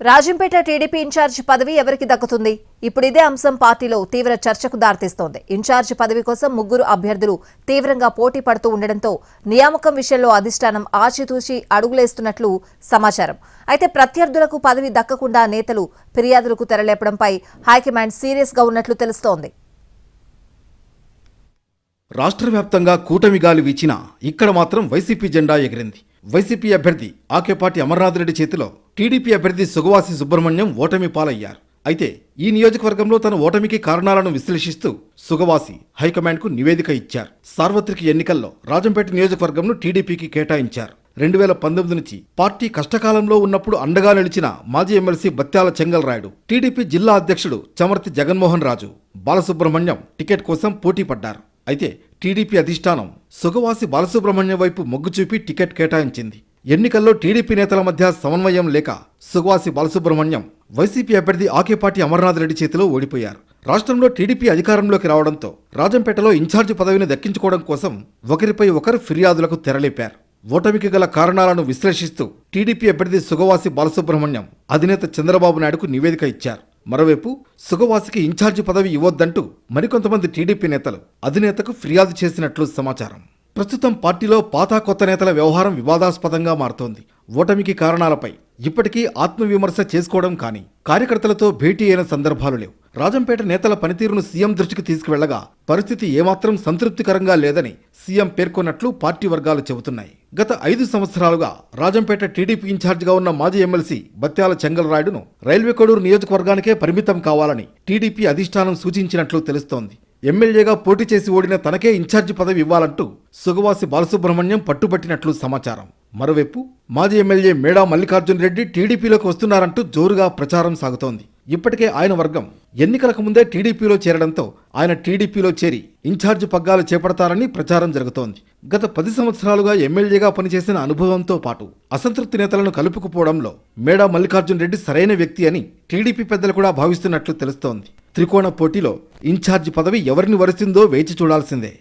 Rajampet TDP incharge పదవి ఎవరికి దక్కుతుంది? ఇప్పుడు ఇదే అంశం పార్టీలో తీవ్ర చర్చకు దారితీస్తోంది. ఇన్ఛార్జ్ పదవి కోసం ముగ్గురు అభ్యర్థులు తీవ్రంగా పోటీ పడుతూ ఉండడంతో నియామకం విషయంలో అధిష్టానం ఆచితూచి అడుగులేస్తున్నట్లు సమాచారం. అయితే ప్రత్యర్థులకు పదవి దక్కకుండా నేతలు ఫిర్యాదులకు తెరలేపడంపై హైకమాండ్ సీరియస్ గా ఉన్నట్లు తెలుస్తోంది. రాష్ట్ర వ్యాప్తంగా కూటమి గాలి వీచినా ఇక్కడ మాత్రం వైసీపీ జెండా ఎగిరింది. వైసీపీ అభ్యర్థి ఆకేపాటి అమర్నాథ్ రెడ్డి చేతిలో టీడీపీ అభ్యర్థి సుగవాసి సుబ్రహ్మణ్యం ఓటమి పాలయ్యారు. అయితే ఈ నియోజకవర్గంలో తన ఓటమికి కారణాలను విశ్లేషిస్తూ సుగవాసి హైకమాండ్కు నివేదిక ఇచ్చారు. సార్వత్రిక ఎన్నికల్లో రాజంపేట నియోజకవర్గంను టీడీపీకి కేటాయించారు. 2019 నుంచి పార్టీ కష్టకాలంలో ఉన్నప్పుడు అండగా నిలిచిన మాజీ ఎమ్మెల్సీ బత్యాల చెంగల్రాయుడు, టీడీపీ జిల్లా అధ్యక్షుడు చమర్తి జగన్మోహన్ రాజు, బాలసుబ్రహ్మణ్యం టికెట్ కోసం పోటీ పడ్డారు. అయితే టీడీపీ అధిష్టానం సుగవాసి బాలసుబ్రహ్మణ్యం వైపు మొగ్గు చూపి టికెట్ కేటాయించింది. ఎన్నికల్లో టీడీపీ నేతల మధ్య సమన్వయం లేక సుగవాసి బాలసుబ్రహ్మణ్యం వైసీపీ అభ్యర్థి ఆకేపాటి అమర్నాథ్ రెడ్డి చేతిలో ఓడిపోయారు. రాష్ట్రంలో టీడీపీ అధికారంలోకి రావడంతో రాజంపేటలో ఇన్ఛార్జి పదవిని దక్కించుకోవడం కోసం ఒకరిపై ఒకరు ఫిర్యాదులకు తెరలేపారు. ఓటమికి గల కారణాలను విశ్లేషిస్తూ టీడీపీ అభ్యర్థి సుగవాసి బాలసుబ్రహ్మణ్యం అధినేత చంద్రబాబు నాయుడుకు నివేదిక ఇచ్చారు. మరోవైపు సుగవాసికి ఇన్ఛార్జి పదవి ఇవ్వొద్దంటూ మరికొంతమంది టీడీపీ నేతలు అధినేతకు ఫిర్యాదు చేసినట్లు సమాచారం. ప్రస్తుతం పార్టీలో పాత కొత్త నేతల వ్యవహారం వివాదాస్పదంగా మారుతోంది. ఓటమికి కారణాలపై ఇప్పటికీ ఆత్మవిమర్శ చేసుకోవడం కానీ, కార్యకర్తలతో భేటీ అయిన సందర్భాలు లేవు. రాజంపేట నేతల పనితీరును సీఎం దృష్టికి తీసుకువెళ్లగా పరిస్థితి ఏమాత్రం సంతృప్తికరంగా లేదని సీఎం పేర్కొన్నట్లు పార్టీ వర్గాలు చెబుతున్నాయి. గత 5 సంవత్సరాలుగా రాజంపేట టీడీపీ ఇన్ఛార్జిగా ఉన్న మాజీ ఎమ్మెల్సీ బత్యాల చెంగల్రాయుడును రైల్వే కోడూరు నియోజకవర్గానికే పరిమితం కావాలని టీడీపీ అధిష్టానం సూచించినట్లు తెలుస్తోంది. ఎమ్మెల్యేగా పోటీ చేసి ఓడిన తనకే ఇన్ఛార్జి పదవి ఇవ్వాలంటూ సుగవాసి బాలసుబ్రహ్మణ్యం పట్టుబట్టినట్లు సమాచారం. మరోవైపు మాజీ ఎమ్మెల్యే మేడా మల్లికార్జున రెడ్డి టీడీపీలోకి వస్తున్నారంటూ జోరుగా ప్రచారం సాగుతోంది. ఇప్పటికే ఆయన వర్గం ఎన్నికలకు ముందే టీడీపీలో చేరడంతో ఆయన టీడీపీలో చేరి ఇన్ఛార్జి పగ్గాలు చేపడతారని ప్రచారం జరుగుతోంది. గత 10 సంవత్సరాలుగా ఎమ్మెల్యేగా పనిచేసిన అనుభవంతో పాటు అసంతృప్తి నేతలను కలుపుకుపోవడంలో మేడా మల్లికార్జున రెడ్డి సరైన వ్యక్తి అని టీడీపీ పెద్దలు కూడా భావిస్తున్నట్లు తెలుస్తోంది. త్రికోణ పోటీలో ఇన్ఛార్జి పదవి ఎవరిని వరిస్తుందో వేచి చూడాల్సిందే.